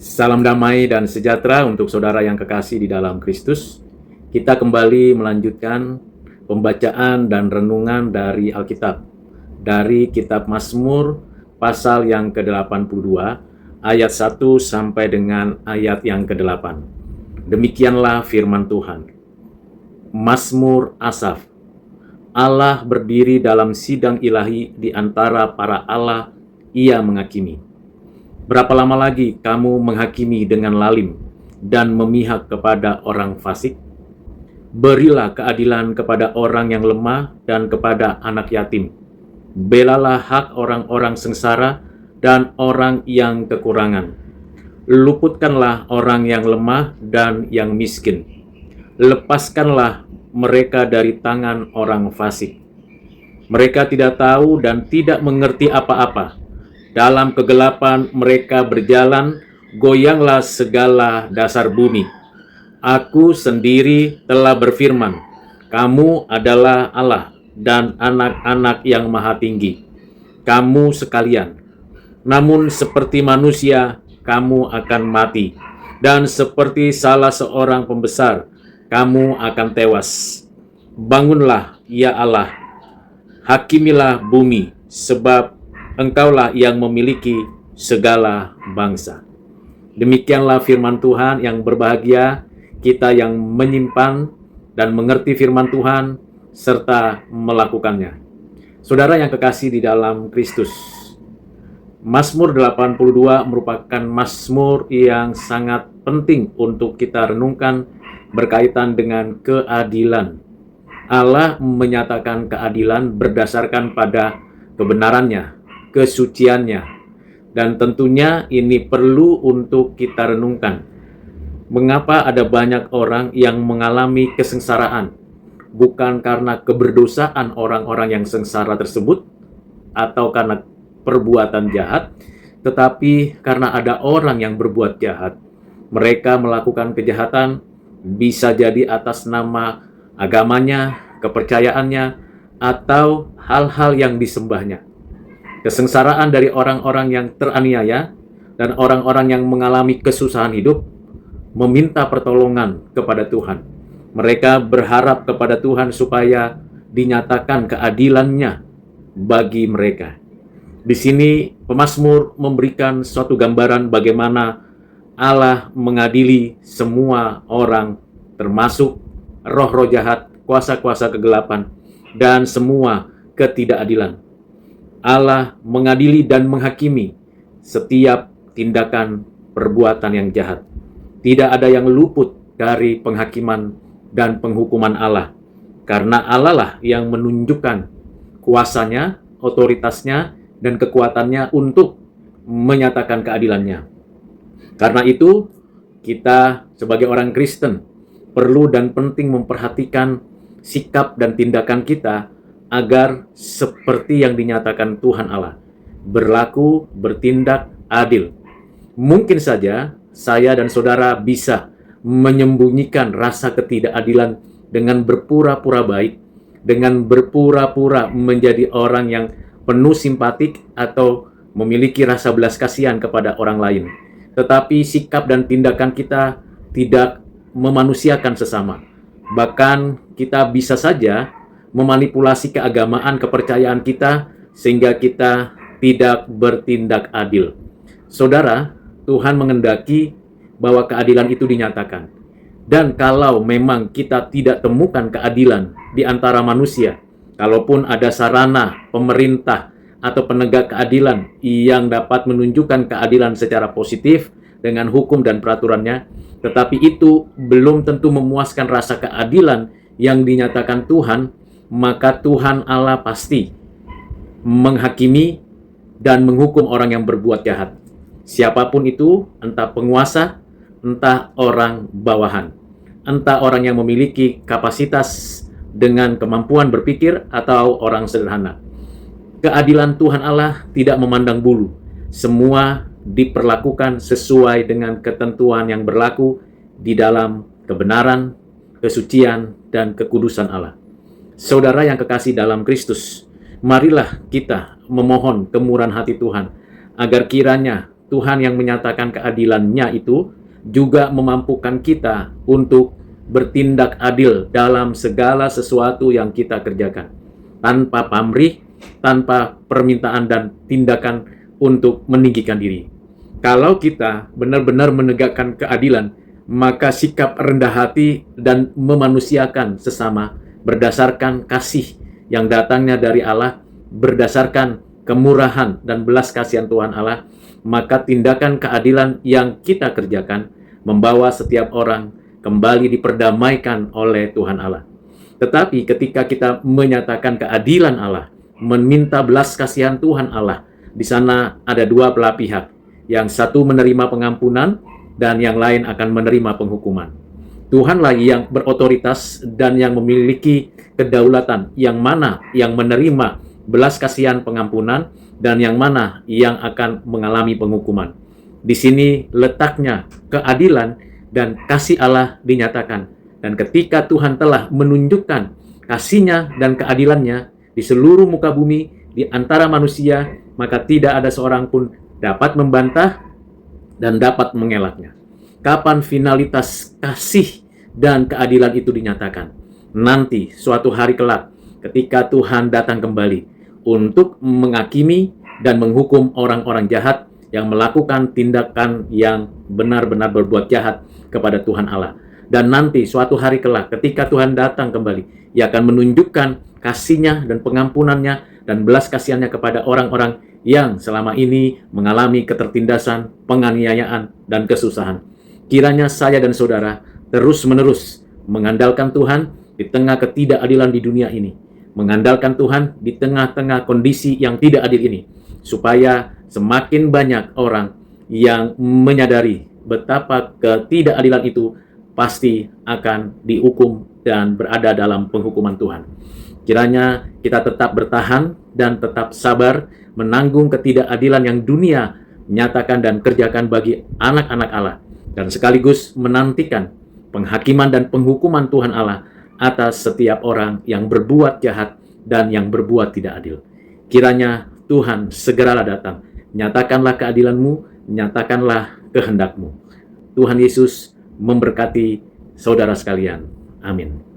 Salam damai dan sejahtera untuk saudara yang kekasih di dalam Kristus. Kita kembali melanjutkan pembacaan dan renungan dari Alkitab. Dari kitab Mazmur pasal yang ke-82, ayat 1 sampai dengan ayat yang ke-8. Demikianlah firman Tuhan. Mazmur Asaf. Allah berdiri dalam sidang ilahi di antara para Allah, ia menghakimi. Berapa lama lagi kamu menghakimi dengan lalim dan memihak kepada orang fasik? Berilah keadilan kepada orang yang lemah dan kepada anak yatim. Belalah hak orang-orang sengsara dan orang yang kekurangan. Luputkanlah orang yang lemah dan yang miskin. Lepaskanlah mereka dari tangan orang fasik. Mereka tidak tahu dan tidak mengerti apa-apa. Dalam kegelapan mereka berjalan, goyanglah segala dasar bumi. Aku sendiri telah berfirman, kamu adalah Allah dan anak-anak yang maha tinggi, kamu sekalian. Namun seperti manusia, kamu akan mati, dan seperti salah seorang pembesar, kamu akan tewas. Bangunlah, ya Allah, hakimilah bumi, sebab Engkaulah yang memiliki segala bangsa. Demikianlah firman Tuhan. Yang berbahagia kita yang menyimpan dan mengerti firman Tuhan serta melakukannya. Saudara yang kekasih di dalam Kristus, Mazmur 82 merupakan mazmur yang sangat penting untuk kita renungkan berkaitan dengan keadilan. Allah menyatakan keadilan berdasarkan pada kebenarannya, kesuciannya, dan tentunya ini perlu untuk kita renungkan. Mengapa ada banyak orang yang mengalami kesengsaraan? Bukan karena keberdosaan orang-orang yang sengsara tersebut atau karena perbuatan jahat, tetapi karena ada orang yang berbuat jahat. Mereka melakukan kejahatan bisa jadi atas nama agamanya, kepercayaannya, atau hal-hal yang disembahnya. Kesengsaraan dari orang-orang yang teraniaya dan orang-orang yang mengalami kesusahan hidup meminta pertolongan kepada Tuhan. Mereka berharap kepada Tuhan supaya dinyatakan keadilannya bagi mereka. Di sini pemazmur memberikan suatu gambaran bagaimana Allah mengadili semua orang, termasuk roh-roh jahat, kuasa-kuasa kegelapan, dan semua ketidakadilan. Allah mengadili dan menghakimi setiap tindakan perbuatan yang jahat. Tidak ada yang luput dari penghakiman dan penghukuman Allah, karena Allah lah yang menunjukkan kuasanya, otoritasnya, dan kekuatannya untuk menyatakan keadilannya. Karena itu, kita sebagai orang Kristen perlu dan penting memperhatikan sikap dan tindakan kita agar seperti yang dinyatakan Tuhan Allah, berlaku, bertindak adil. Mungkin saja saya dan saudara bisa menyembunyikan rasa ketidakadilan dengan berpura-pura baik, dengan berpura-pura menjadi orang yang penuh simpatik atau memiliki rasa belas kasihan kepada orang lain. Tetapi sikap dan tindakan kita tidak memanusiakan sesama. Bahkan kita bisa saja memanipulasi keagamaan, kepercayaan kita, sehingga kita tidak bertindak adil. Saudara, Tuhan mengendaki bahwa keadilan itu dinyatakan. Dan kalau memang kita tidak temukan keadilan di antara manusia, kalaupun ada sarana, pemerintah, atau penegak keadilan yang dapat menunjukkan keadilan secara positif dengan hukum dan peraturannya, tetapi itu belum tentu memuaskan rasa keadilan yang dinyatakan Tuhan, maka Tuhan Allah pasti menghakimi dan menghukum orang yang berbuat jahat. Siapapun itu, entah penguasa, entah orang bawahan, entah orang yang memiliki kapasitas dengan kemampuan berpikir atau orang sederhana. Keadilan Tuhan Allah tidak memandang bulu. Semua diperlakukan sesuai dengan ketentuan yang berlaku di dalam kebenaran, kesucian, dan kekudusan Allah. Saudara yang kekasih dalam Kristus, marilah kita memohon kemurahan hati Tuhan, agar kiranya Tuhan yang menyatakan keadilannya itu juga memampukan kita untuk bertindak adil dalam segala sesuatu yang kita kerjakan, tanpa pamrih, tanpa permintaan dan tindakan untuk meninggikan diri. Kalau kita benar-benar menegakkan keadilan, maka sikap rendah hati dan memanusiakan sesama berdasarkan kasih yang datangnya dari Allah, berdasarkan kemurahan dan belas kasihan Tuhan Allah, maka tindakan keadilan yang kita kerjakan membawa setiap orang kembali diperdamaikan oleh Tuhan Allah. Tetapi ketika kita menyatakan keadilan Allah, meminta belas kasihan Tuhan Allah, di sana ada dua belah pihak. Yang satu menerima pengampunan dan yang lain akan menerima penghukuman. Tuhanlah yang berotoritas dan yang memiliki kedaulatan, yang mana yang menerima belas kasihan pengampunan dan yang mana yang akan mengalami penghukuman. Di sini letaknya keadilan dan kasih Allah dinyatakan. Dan ketika Tuhan telah menunjukkan kasih-Nya dan keadilan-Nya di seluruh muka bumi, di antara manusia, maka tidak ada seorang pun dapat membantah dan dapat mengelaknya. Kapan finalitas kasih dan keadilan itu dinyatakan? Nanti, suatu hari kelak, ketika Tuhan datang kembali untuk menghakimi dan menghukum orang-orang jahat yang melakukan tindakan yang benar-benar berbuat jahat kepada Tuhan Allah. Dan nanti suatu hari kelak ketika Tuhan datang kembali, Ia akan menunjukkan kasih-Nya dan pengampunannya dan belas kasihan-Nya kepada orang-orang yang selama ini mengalami ketertindasan, penganiayaan, dan kesusahan. Kiranya saya dan saudara terus-menerus mengandalkan Tuhan di tengah ketidakadilan di dunia ini, mengandalkan Tuhan di tengah-tengah kondisi yang tidak adil ini, supaya semakin banyak orang yang menyadari betapa ketidakadilan itu pasti akan dihukum dan berada dalam penghukuman Tuhan. Kiranya kita tetap bertahan dan tetap sabar menanggung ketidakadilan yang dunia nyatakan dan kerjakan bagi anak-anak Allah, dan sekaligus menantikan penghakiman dan penghukuman Tuhan Allah atas setiap orang yang berbuat jahat dan yang berbuat tidak adil. Kiranya Tuhan segeralah datang. Nyatakanlah keadilan-Mu, nyatakanlah kehendak-Mu. Tuhan Yesus memberkati saudara sekalian. Amin.